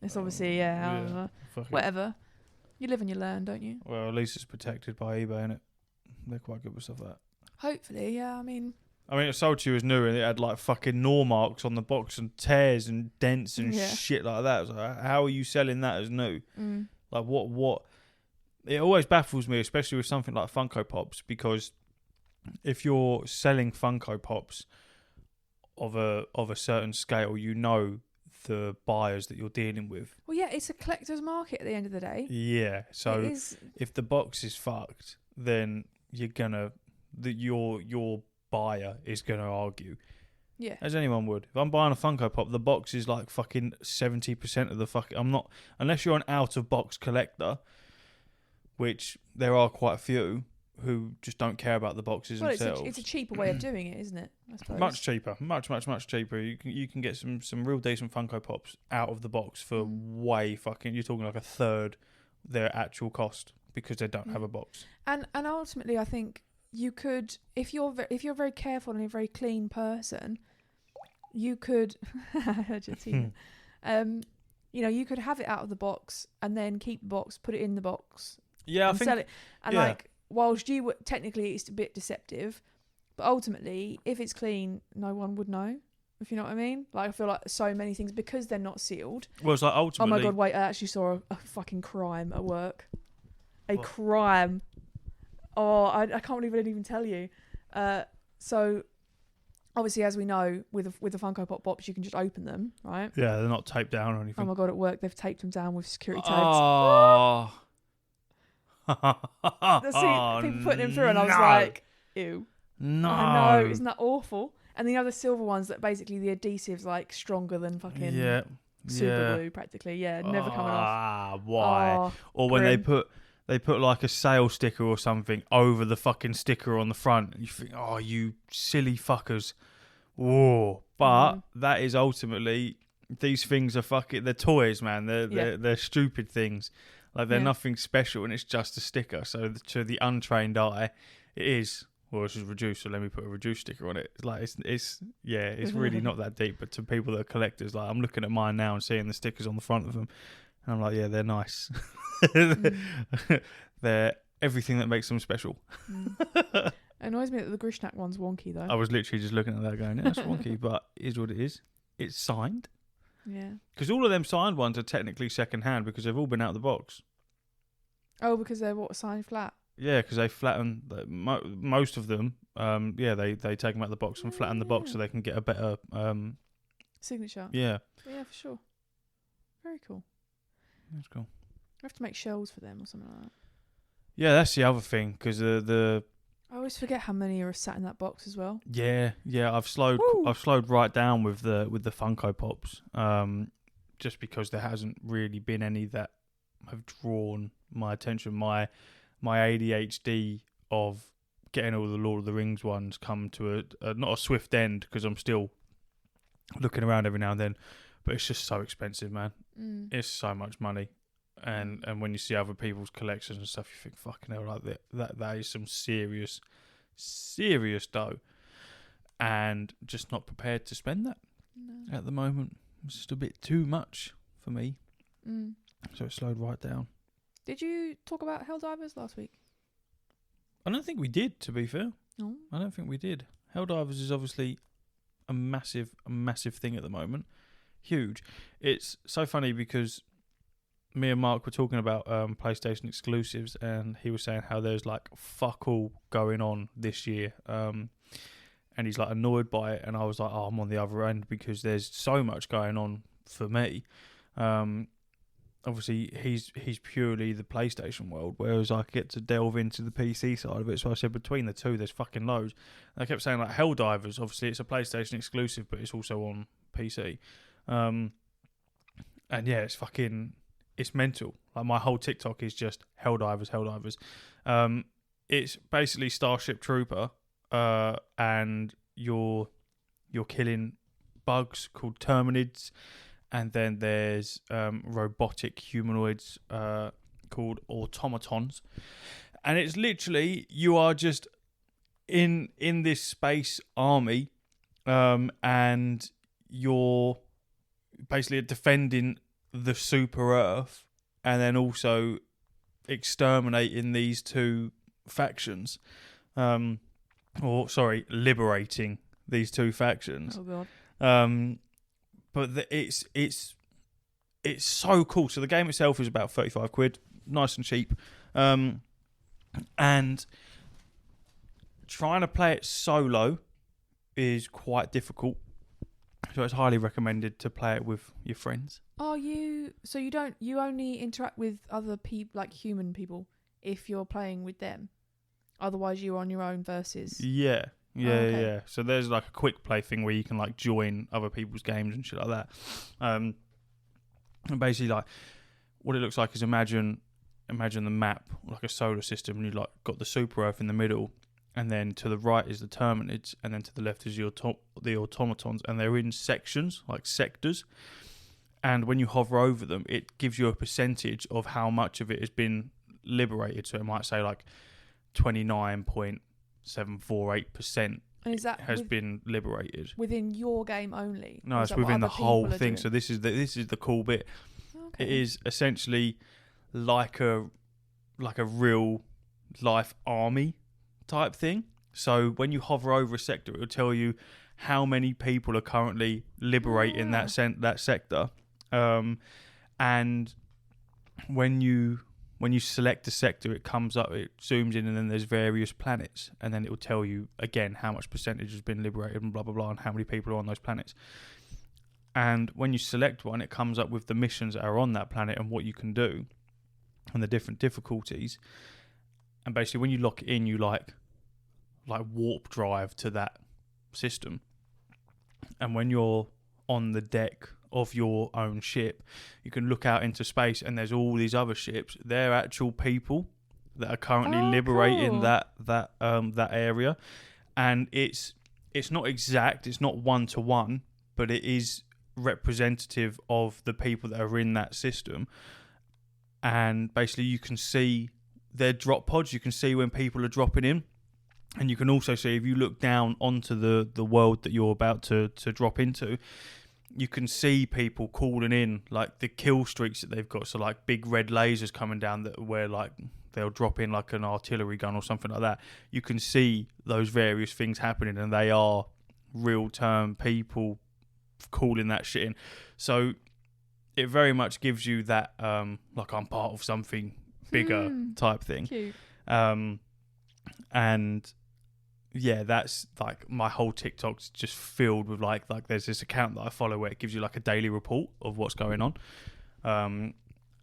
it's obviously, I don't know. Whatever. You live and you learn, don't you? Well, at least it's protected by eBay, innit? They're quite good with stuff like that. Hopefully, yeah. I mean, it sold to you as new, and it had like fucking gnaw marks on the box and tears and dents and shit like that. So how are you selling that as new? Like what? It always baffles me, especially with something like Funko Pops, because if you're selling Funko Pops of a certain scale, you know the buyers that you're dealing with. Well, yeah, it's a collector's market at the end of the day. Yeah, so if the box is fucked, then you're gonna your buyer is gonna argue. Yeah, as anyone would. If I'm buying a Funko Pop, the box is like fucking 70% of the fucking. I'm not, unless you're an out of box collector, which there are quite a few who just don't care about the boxes themselves. It's a cheaper way of doing it, isn't it? I suppose. Much cheaper, much cheaper. You can get some real decent Funko Pops out of the box for way fucking. You're talking like a third their actual cost because they don't have a box. And ultimately, I think you could, if you're very careful and a very clean person, you could. I heard your team. You could have it out of the box and then keep the box, put it in the box. Yeah, and sell it. And whilst technically it's a bit deceptive, but ultimately, if it's clean, no one would know. If you know what I mean? Like, I feel like so many things, because they're not sealed. Well, it's like ultimately. Oh my god! Wait, I actually saw a fucking crime at work. Crime. Oh, I can't believe I didn't even tell you. So, obviously, as we know, with the Funko Pop Pops, you can just open them, right? Yeah, they're not taped down or anything. Oh my god! At work, they've taped them down with security tags. Oh. People putting them through, and I was like, ew. No. I know, isn't that awful? And the other silver ones that basically the adhesive's like stronger than fucking super glue practically. Yeah, never coming off. Why? Oh, Or when grim. they put like a sale sticker or something over the fucking sticker on the front. And you think, oh, you silly fuckers. Whoa. But that is ultimately, these things are they're toys, man. They're stupid things. Like, they're nothing special, and it's just a sticker. So to the untrained eye, it is, well, this is reduced, so let me put a reduced sticker on it. Like, it's really not that deep. But to people that are collectors, like, I'm looking at mine now and seeing the stickers on the front of them, and I'm like, yeah, they're nice. They're everything that makes them special. It annoys me that the Grishnak one's wonky, though. I was literally just looking at that going, yeah, that's wonky, but it is what it is. It's signed. Yeah. Because all of them signed ones are technically second hand because they've all been out of the box. Oh, because they're signed flat? Yeah, because they flatten most of them. They take them out of the box and flatten the box so they can get a better signature. Yeah. Yeah, for sure. Very cool. That's cool. I have to make shells for them or something like that. Yeah, that's the other thing because the I always forget how many are sat in that box as well. Yeah. I've slowed right down with the Funko Pops, just because there hasn't really been any that have drawn my attention. My ADHD of getting all the Lord of the Rings ones come to a not a swift end because I'm still looking around every now and then, but it's just so expensive, man. It's so much money. And when you see other people's collections and stuff, you think, fucking hell, like that is some serious dough, and just not prepared to spend that at the moment. It's just a bit too much for me, so it slowed right down. Did you talk about Helldivers last week? I don't think we did, to be fair. No, I don't think we did. Helldivers is obviously a massive thing at the moment. Huge. It's so funny because me and Mark were talking about PlayStation exclusives, and he was saying how there's like fuck all going on this year, and he's like annoyed by it, and I was like, oh, I'm on the other end because there's so much going on for me. Obviously he's purely the PlayStation world, whereas I get to delve into the PC side of it. So I said between the two there's fucking loads. And I kept saying like Helldivers, obviously it's a PlayStation exclusive, but it's also on PC. And yeah, it's mental. Like, my whole TikTok is just Helldivers. It's basically Starship Trooper, and you're killing bugs called Terminids, and then there's robotic humanoids called automatons, and it's literally you are just in this space army, and you're basically defending the super Earth, and then also exterminating these two factions, liberating these two factions. Oh god. But it's so cool. So the game itself is about £35, nice and cheap, and trying to play it solo is quite difficult. So it's highly recommended to play it with your friends. You only interact with other people, like human people, if you're playing with them. Otherwise you're on your own versus. Yeah. Okay. Yeah. So there's like a quick play thing where you can like join other people's games and shit like that. And basically, like, what it looks like is imagine the map like a solar system, and you like got the super Earth in the middle, and then to the right is the Terminids, and then to the left is the automatons, and they're in sections, like sectors. And when you hover over them, it gives you a percentage of how much of it has been liberated. So it might say like 29.748% has been liberated within your game only. No, it's within the whole thing. So this is the cool bit. Okay. It is essentially like a real life army type thing. So when you hover over a sector, it will tell you how many people are currently liberating that sector. And when you select a sector, it comes up, it zooms in, and then there's various planets, and then it will tell you again how much percentage has been liberated and blah blah blah, and how many people are on those planets. And when you select one, it comes up with the missions that are on that planet and what you can do, and the different difficulties. And basically, when you lock it in, you like warp drive to that system, And when you're on the deck of your own ship, you can look out into space, and there's all these other ships. They're actual people that are currently liberating cool. that area, and it's not exact, it's not 1-to-1, but it is representative of the people that are in that system. And basically, you can see their drop pods. You can see when people are dropping in. And you can also see, if you look down onto the world that you're about to drop into, you can see people calling in, like, the kill streaks that they've got. So, like, big red lasers coming down that where, like, they'll drop in, like, an artillery gun or something like that. You can see those various things happening, and they are real-term people calling that shit in. So it very much gives you that, like, I'm part of something bigger type thing. Cute. And yeah, that's like my whole TikTok's just filled with like there's this account that I follow where it gives you like a daily report of what's going on. And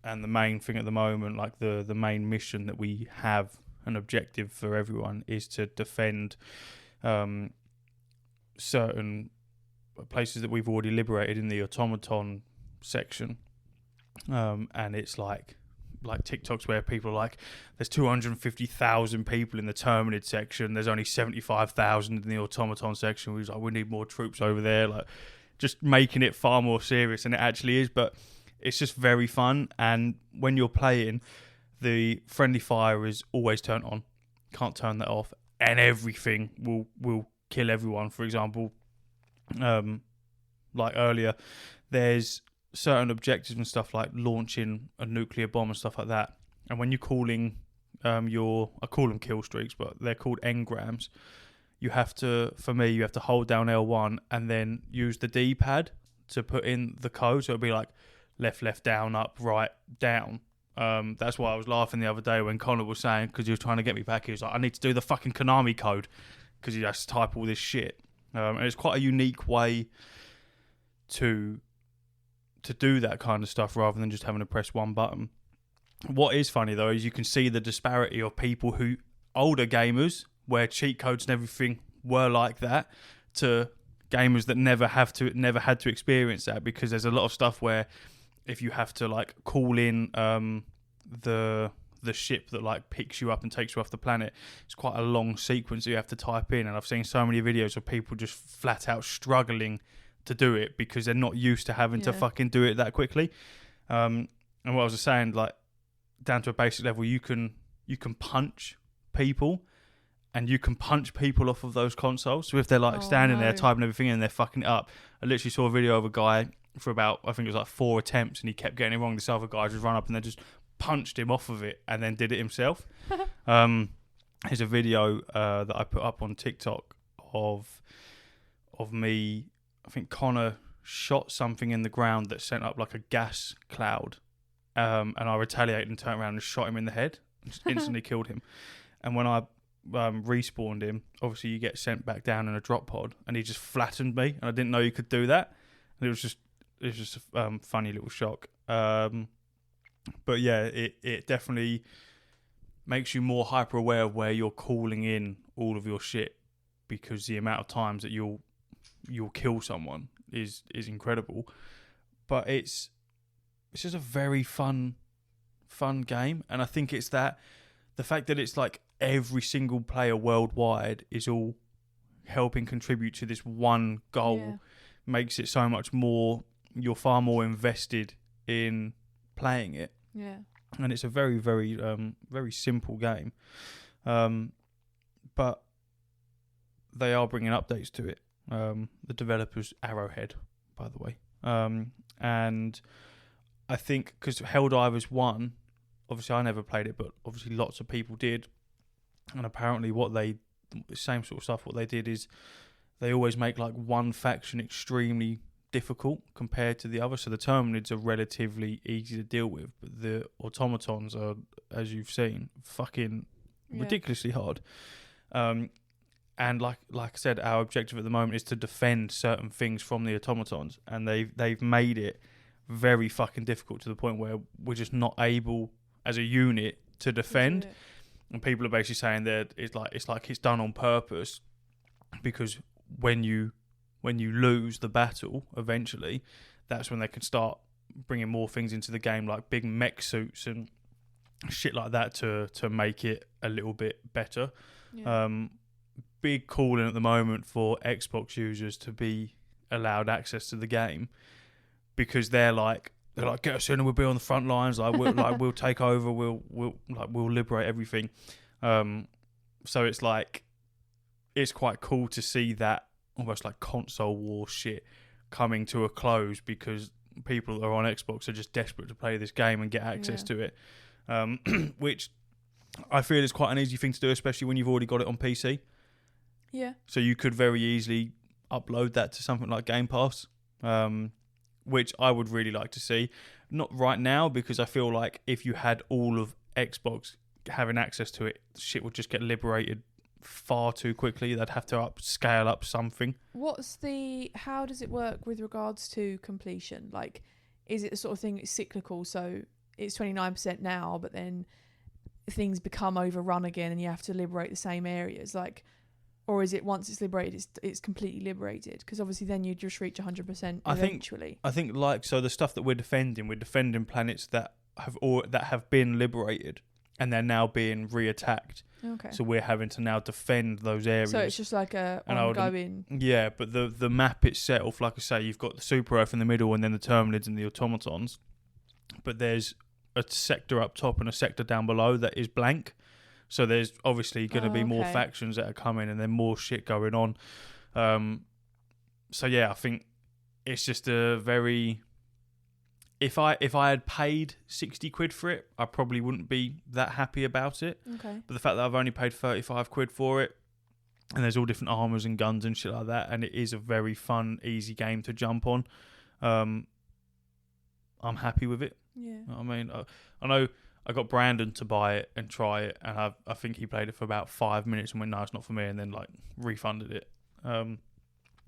the main thing at the moment, like the main mission that we have, an objective for everyone, is to defend certain places that we've already liberated in the automaton section. And it's like TikToks where people are like, there's 250,000 people in the Terminid section, there's only 75,000 in the automaton section. We was like, we need more troops over there, like just making it far more serious than it actually is. But it's just very fun, and when you're playing, the friendly fire is always turned on, can't turn that off, and everything will kill everyone. For example, like earlier, there's certain objectives and stuff like launching a nuclear bomb and stuff like that. And when you're calling I call them kill streaks, but they're called engrams. You have to hold down L1 and then use the D-pad to put in the code. So it'll be like left, down, up, right, down. That's why I was laughing the other day when Connor was saying, because he was trying to get me back, he was like, I need to do the fucking Konami code, because he has to type all this shit. And it's quite a unique way to do that kind of stuff rather than just having to press one button. What is funny though is you can see the disparity of people who, older gamers, where cheat codes and everything were like that, to gamers that never had to experience that, because there's a lot of stuff where if you have to like call in the ship that like picks you up and takes you off the planet, it's quite a long sequence that you have to type in, and I've seen so many videos of people just flat out struggling to do it because they're not used to having to fucking do it that quickly. And what I was saying, like down to a basic level, you can punch people, and you can punch people off of those consoles. So if they're like standing there typing everything in and they're fucking it up, I literally saw a video of a guy for about, I think it was like 4 attempts, and he kept getting it wrong. This other guy just run up and then just punched him off of it and then did it himself. There's a video that I put up on TikTok of me. I think Connor shot something in the ground that sent up like a gas cloud, and I retaliated and turned around and shot him in the head and just instantly killed him. And when I respawned him, obviously you get sent back down in a drop pod, and he just flattened me, and I didn't know you could do that. And it was just a funny little shock. But yeah, it definitely makes you more hyper aware of where you're calling in all of your shit, because the amount of times that you'll kill someone is incredible. But it's just a very fun game, and I think it's that the fact that it's like every single player worldwide is all helping contribute to this one goal makes it so much more. You're far more invested in playing it. Yeah. And it's a very, very, very simple game. But they are bringing updates to it. The developers, Arrowhead, by the way. And I think because Helldivers 1, obviously I never played it, but obviously lots of people did. And apparently same sort of stuff, what they did is they always make like one faction extremely difficult compared to the other. So the Terminids are relatively easy to deal with, but the automatons are, as you've seen, fucking ridiculously hard. And like I said, our objective at the moment is to defend certain things from the automatons, and they've made it very fucking difficult to the point where we're just not able as a unit to defend. And people are basically saying that it's done on purpose, because when you when you lose the battle eventually, that's when they can start bringing more things into the game, like big mech suits and shit like that to make it a little bit better. Yeah. Big calling at the moment for Xbox users to be allowed access to the game, because they're like, get us in and we'll be on the front lines, we'll take over, we'll liberate everything. So it's like, it's quite cool to see that almost like console war shit coming to a close, because people that are on Xbox are just desperate to play this game and get access to it, which I feel is quite an easy thing to do, especially when you've already got it on PC. Yeah. So you could very easily upload that to something like Game Pass, which I would really like to see. Not right now, because I feel like if you had all of Xbox having access to it, shit would just get liberated far too quickly. They'd have to scale up something. How does it work with regards to completion? Like, is it the sort of thing that's cyclical? So it's 29% now, but then things become overrun again and you have to liberate the same areas, like, or is it once it's liberated, it's completely liberated? Because obviously then you just reach 100% eventually. I think like, so the stuff that we're defending planets that have been liberated and they're now being re-attacked. Okay. So we're having to now defend those areas. So it's just like a ongoing. Yeah, but the map itself, like I say, you've got the Super Earth in the middle and then the Terminids and the Automatons. But there's a sector up top and a sector down below that is blank. So there's obviously going to be more factions that are coming and then more shit going on. So yeah, I think it's just a very... If I had paid 60 quid for it, I probably wouldn't be that happy about it. Okay. But the fact that I've only paid 35 quid for it, and there's all different armours and guns and shit like that, and it is a very fun, easy game to jump on, I'm happy with it. Yeah. You know what I mean? I know I got Brandon to buy it and try it, and I think he played it for about 5 minutes and went, no, it's not for me, and then like refunded it.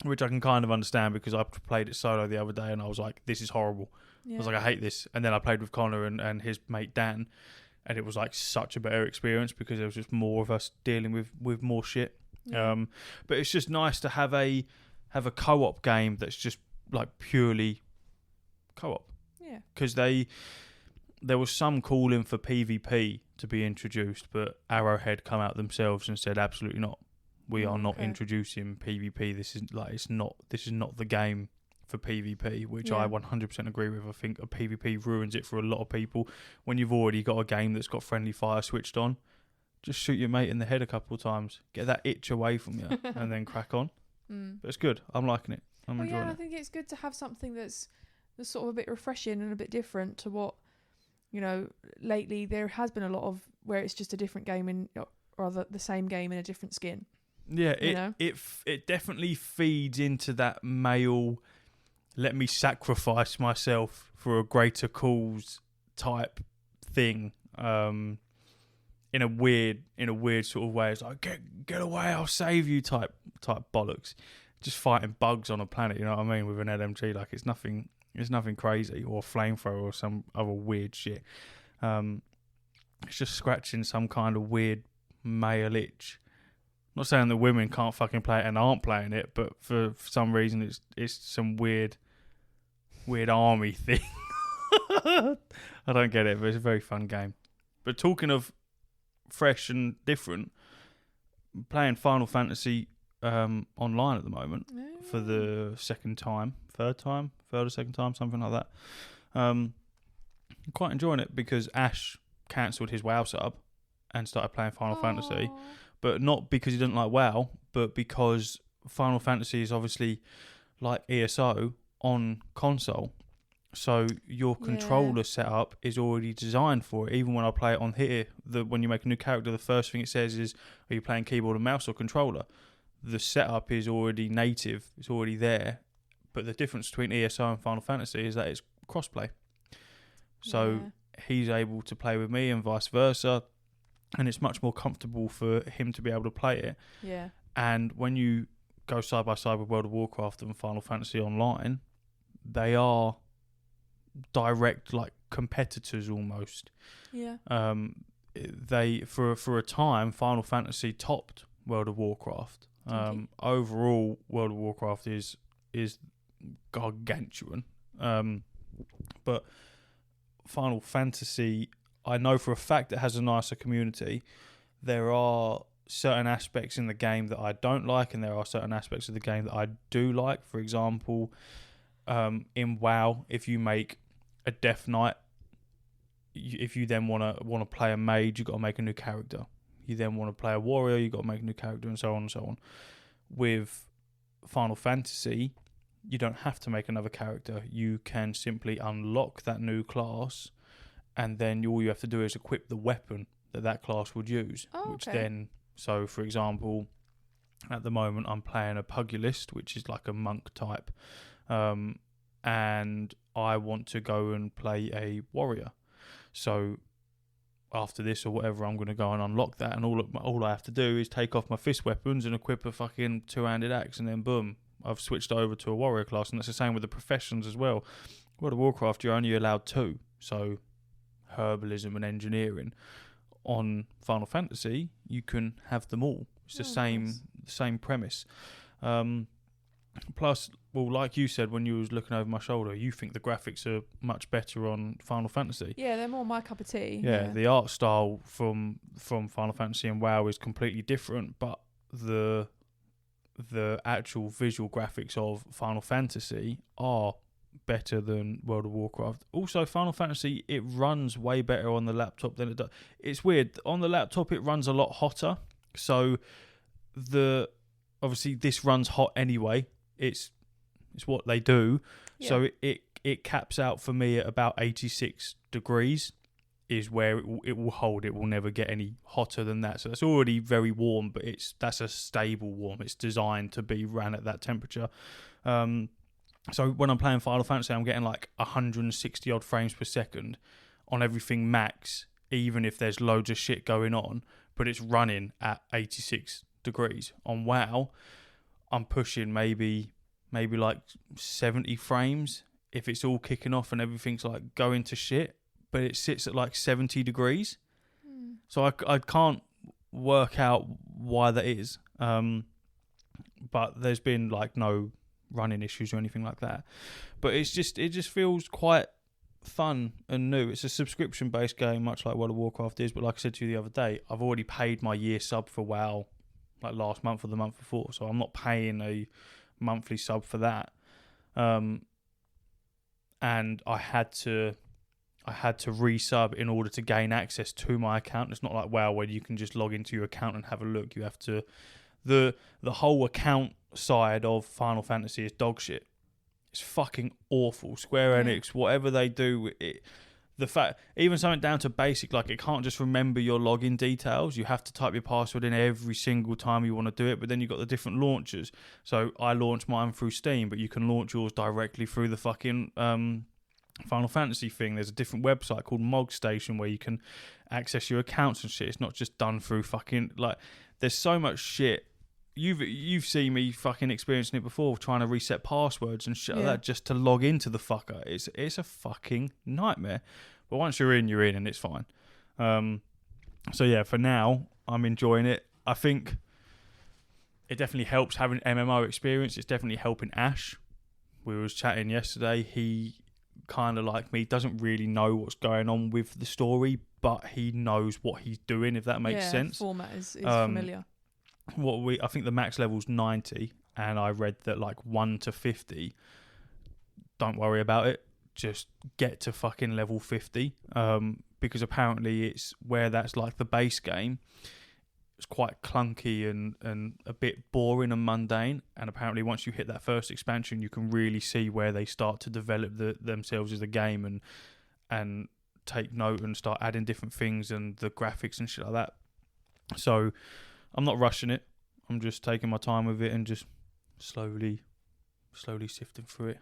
Which I can kind of understand, because I played it solo the other day and I was like, this is horrible. Yeah. I was like, I hate this. And then I played with Connor and his mate Dan, and it was like such a better experience because there was just more of us dealing with more shit. Yeah. But it's just nice to have a co-op game that's just like purely co-op. Yeah. Because there was some calling for PvP to be introduced, but Arrowhead come out themselves and said absolutely not. We are not introducing PvP. This is not the game for PvP, which I 100% agree with. I think a PvP ruins it for a lot of people. When you've already got a game that's got friendly fire switched on, just shoot your mate in the head a couple of times, get that itch away from you, and then crack on. But it's good. I'm liking it. I'm enjoying it. I think it's good to have something that's sort of a bit refreshing and a bit different to what, lately there has been a lot of where it's just a different game or the same game in a different skin. Yeah, it definitely feeds into that male, let me sacrifice myself for a greater cause type thing. In a weird sort of way. It's like, get away, I'll save you type bollocks. Just fighting bugs on a planet, you know what I mean, with an LMG. Like it's nothing crazy, or a flamethrower or some other weird shit. It's just scratching some kind of weird male itch. Not saying that women can't fucking play it and aren't playing it, but for some reason it's some weird army thing. I don't get it, but it's a very fun game. But talking of fresh and different, I'm playing Final Fantasy online at the moment for the third or second time, something like that. I'm quite enjoying it because Ash cancelled his WoW sub and started playing Final Fantasy. But not because he didn't like WoW, but because Final Fantasy is obviously like ESO on console. So your controller setup is already designed for it. Even when I play it on here, when you make a new character, the first thing it says is, are you playing keyboard and mouse or controller? The setup is already native. It's already there. But the difference between ESO and Final Fantasy is that it's crossplay. So he's able to play with me and vice versa. And it's much more comfortable for him to be able to play it. Yeah. And when you go side by side with World of Warcraft and Final Fantasy Online, they are direct like competitors almost. Yeah. They for a time Final Fantasy topped World of Warcraft. Overall, World of Warcraft is gargantuan. But Final Fantasy, I know for a fact it has a nicer community. There are certain aspects in the game that I don't like, and there are certain aspects of the game that I do like. For example, in WoW, if you make a Death Knight, if you then want to play a mage, you've got to make a new character. You then want to play a warrior, you've got to make a new character, and so on and so on. With Final Fantasy, you don't have to make another character. You can simply unlock that new class, and then all you have to do is equip the weapon that class would use. Which then, so for example, at the moment I'm playing a pugilist, which is like a monk type, and I want to go and play a warrior. So after this or whatever, I'm going to go and unlock that, and all I have to do is take off my fist weapons and equip a fucking two-handed axe, and then boom, I've switched over to a warrior class. And that's the same with the professions as well. World of Warcraft, you're only allowed 2, so herbalism and engineering. On Final Fantasy, you can have them all. It's the same premise. Plus, well, like you said when you was looking over my shoulder, you think the graphics are much better on Final Fantasy. Yeah, they're more my cup of tea. Yeah, the art style from Final Fantasy and WoW is completely different, but the actual visual graphics of Final Fantasy are better than World of Warcraft. Also, Final Fantasy, it runs way better on the laptop than it does. It's weird. On the laptop, it runs a lot hotter. So, obviously, this runs hot anyway. It's what they do. Yeah. So, it caps out for me at about 86 degrees is where it will hold. It will never get any hotter than that. So, that's already very warm, but that's a stable warm. It's designed to be ran at that temperature. So when I'm playing Final Fantasy, I'm getting like 160 odd frames per second on everything max, even if there's loads of shit going on, but it's running at 86 degrees. On WoW, I'm pushing maybe like 70 frames if it's all kicking off and everything's like going to shit, but it sits at like 70 degrees. So I can't work out why that is. But there's been like no running issues or anything like that, but it just feels quite fun and new. It's a subscription based game, much like World of Warcraft is, but like I said to you the other day, I've already paid my year sub for WoW like last month or the month before, so I'm not paying a monthly sub for that. And I had to resub in order to gain access to my account. It's not like WoW where you can just log into your account and have a look. You have to the whole account side of Final Fantasy is dog shit. It's fucking awful. Square Enix, whatever they do, the fact, even something down to basic, like it can't just remember your login details. You have to type your password in every single time you want to do it, but then you've got the different launchers. So I launch mine through Steam, but you can launch yours directly through the fucking Final Fantasy thing. There's a different website called Mog Station where you can access your accounts and shit. It's not just done through fucking, like, there's so much shit. You've seen me fucking experiencing it before, trying to reset passwords and shit like that just to log into the fucker. It's a fucking nightmare. But once you're in, and it's fine. So yeah, for now, I'm enjoying it. I think it definitely helps having MMO experience. It's definitely helping Ash. We was chatting yesterday. He kind of like me, doesn't really know what's going on with the story, but he knows what he's doing, if that makes sense. Format is familiar. I think the max level's 90, and I read that like 1 to 50, don't worry about it, just get to fucking level 50, because apparently it's where that's like the base game. It's quite clunky and a bit boring and mundane, and apparently once you hit that first expansion, you can really see where they start to develop themselves as a game and take note and start adding different things and the graphics and shit like that. So I'm not rushing it. I'm just taking my time with it and just slowly sifting through it.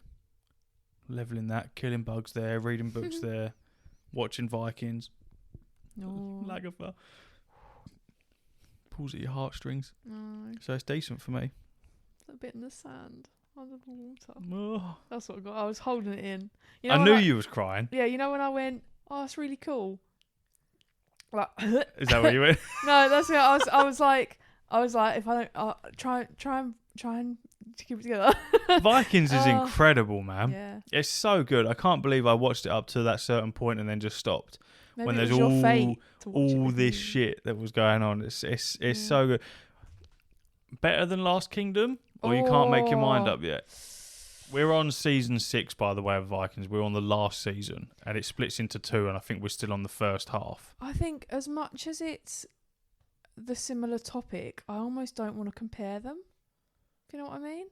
Leveling that, killing bugs there, reading books there, watching Vikings. Lagerfeld. Pulls at your heartstrings. No. So it's decent for me. A bit in the sand, under the water. Oh. That's what I got. I was holding it in. I knew you was crying. Yeah, you know when I went, oh, that's really cool. Like, is that what you went? No, that's it. I was like, I was like, if I don't try and keep it together. Vikings is incredible, man. Yeah. It's so good. I can't believe I watched it up to that certain point and then just stopped. Maybe when it there's was your fate to watch it all with this me. shit that was going on. It's so good. Better than Last Kingdom, or you can't make your mind up yet. We're on season 6, by the way, of Vikings. We're on the last season, and it splits into 2, and I think we're still on the first half. I think as much as it's the similar topic, I almost don't want to compare them. Do you know what I mean?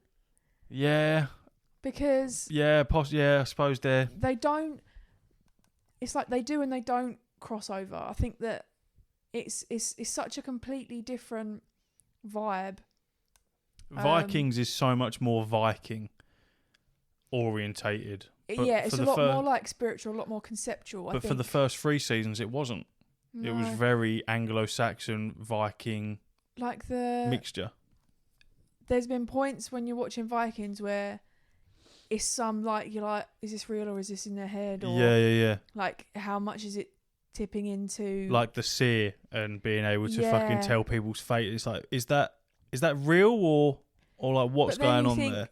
Yeah. Because I suppose they don't. It's like they do and they don't cross over. I think that it's such a completely different vibe. Vikings is so much more Viking orientated. It's a lot more like spiritual, a lot more conceptual. But for the first 3 seasons, it wasn't. No. It was very Anglo-Saxon Viking like the mixture. There's been points when you're watching Vikings where it's some like you're like, is this real or is this in their head? Or Yeah. like how much is it tipping into like the seer and being able to fucking tell people's fate. It's like, is that real or like what's going on there?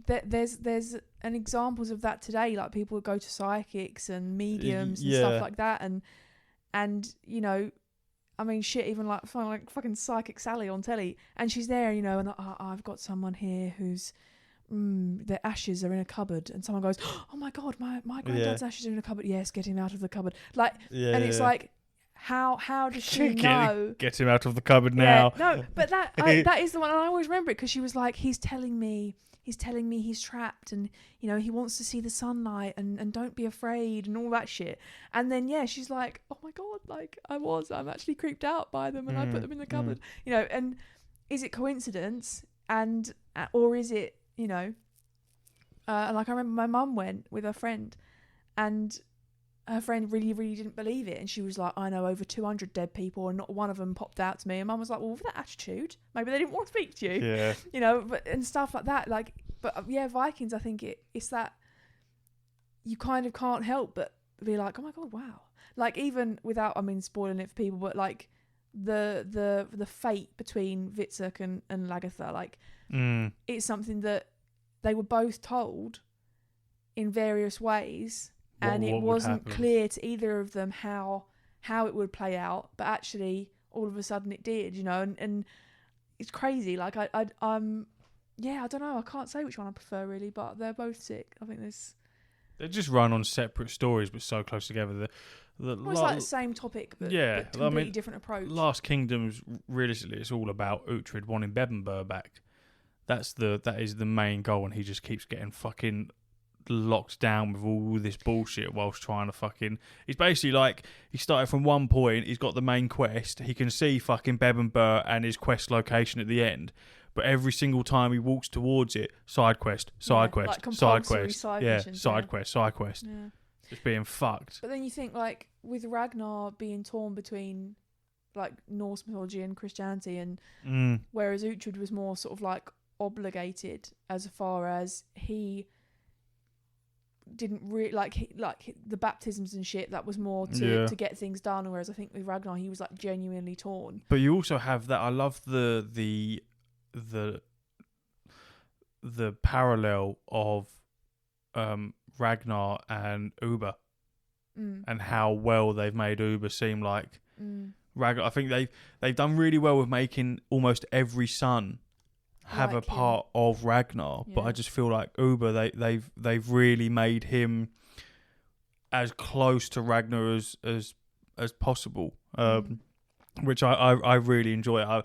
There's an examples of that today, like people go to psychics and mediums and stuff like that, and you know, I mean shit, even like fucking Psychic Sally on telly, and she's there, you know, and I've got someone here who's their ashes are in a cupboard, and someone goes, oh my god, my granddad's ashes are in a cupboard. Yes, get him out of the cupboard. Like, and it's like, how does she know? Get him out of the cupboard now. No, but that is the one, and I always remember it because she was like, he's telling me he's trapped, and you know he wants to see the sunlight, and don't be afraid, and all that shit. And then she's like, oh my god, like I'm actually creeped out by them, and I put them in the cupboard, you know. And is it coincidence, and or is it, you know, like I remember my mum went with her friend, and her friend really, really didn't believe it, and she was like, I know over 200 dead people and not one of them popped out to me. And mum was like, well, with that attitude, maybe they didn't want to speak to you. Yeah. You know, and stuff like that. Like, but Vikings, I think it's that you kind of can't help but be like, oh my god, wow. Like, even without, I mean, spoiling it for people, but like the fate between Witzek and Lagertha, like it's something that they were both told in various ways. And it wasn't clear to either of them how it would play out, but actually, all of a sudden, it did. You know, and it's crazy. Like I don't know. I can't say which one I prefer really, but they're both sick. I think they just run on separate stories, but so close together. It's like the same topic, but completely different approach. Last Kingdom's realistically, it's all about Uhtred wanting Bebbanburg back. That is the main goal, and he just keeps getting fucking locked down with all this bullshit whilst trying to fucking... He's basically like, he started from one point, he's got the main quest, he can see fucking Bebbanburg and his quest location at the end, but every single time he walks towards it, side quest, side quest. Just being fucked. But then you think, like, with Ragnar being torn between like Norse mythology and Christianity, and whereas Uhtred was more sort of like obligated as far as he didn't really like the baptisms and shit, that was more to get things done, whereas I think with Ragnar he was like genuinely torn. But you also have that, I love the parallel of Ragnar and Uber and how well they've made Uber seem like Ragnar. I think they've done really well with making almost every son have like a part of Ragnar, but I just feel like Uber they've really made him as close to Ragnar as possible, which I really enjoy. I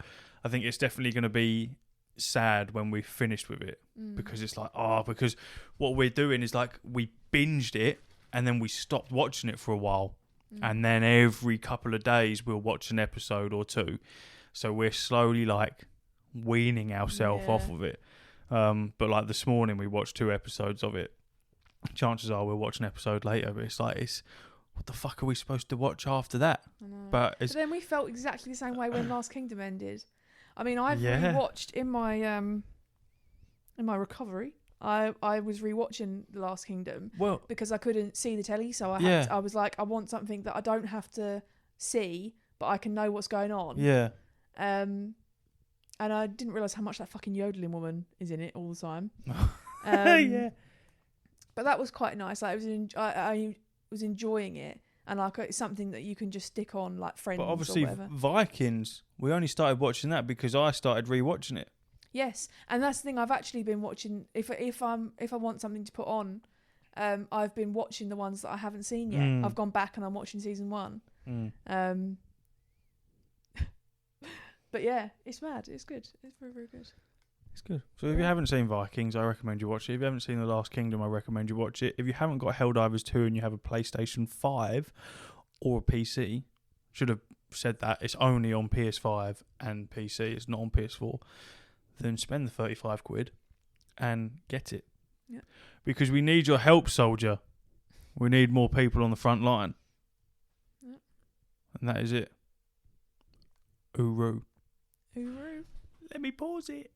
think it's definitely going to be sad when we've finished with it, because it's like because what we're doing is like we binged it and then we stopped watching it for a while, and then every couple of days we'll watch an episode or two, so we're slowly like weaning ourselves off of it. But like this morning we watched 2 episodes of it. Chances are we'll watch an episode later, but it's like, what the fuck are we supposed to watch after that? But then we felt exactly the same way when Last Kingdom ended. I mean, I've rewatched in my recovery. I was rewatching The Last Kingdom because I couldn't see the telly, so I was like, I want something that I don't have to see, but I can know what's going on. Yeah. And I didn't realise how much that fucking yodeling woman is in it all the time. Yeah. But that was quite nice. Like, I was enjoying it, and like it's something that you can just stick on, like Friends. But obviously, or whatever. Vikings. We only started watching that because I started rewatching it. Yes, and that's the thing. I've actually been watching. If I want something to put on, I've been watching the ones that I haven't seen yet. I've gone back and I'm watching season 1. But yeah, it's mad. It's good. It's very, very good. It's good. So if you haven't seen Vikings, I recommend you watch it. If you haven't seen The Last Kingdom, I recommend you watch it. If you haven't got Helldivers 2 and you have a PlayStation 5 or a PC, should have said that, it's only on PS5 and PC, it's not on PS4, then spend the 35 quid and get it. Yeah. Because we need your help, soldier. We need more people on the front line. Yeah. And that is it. Uru. Uru. Let me pause it.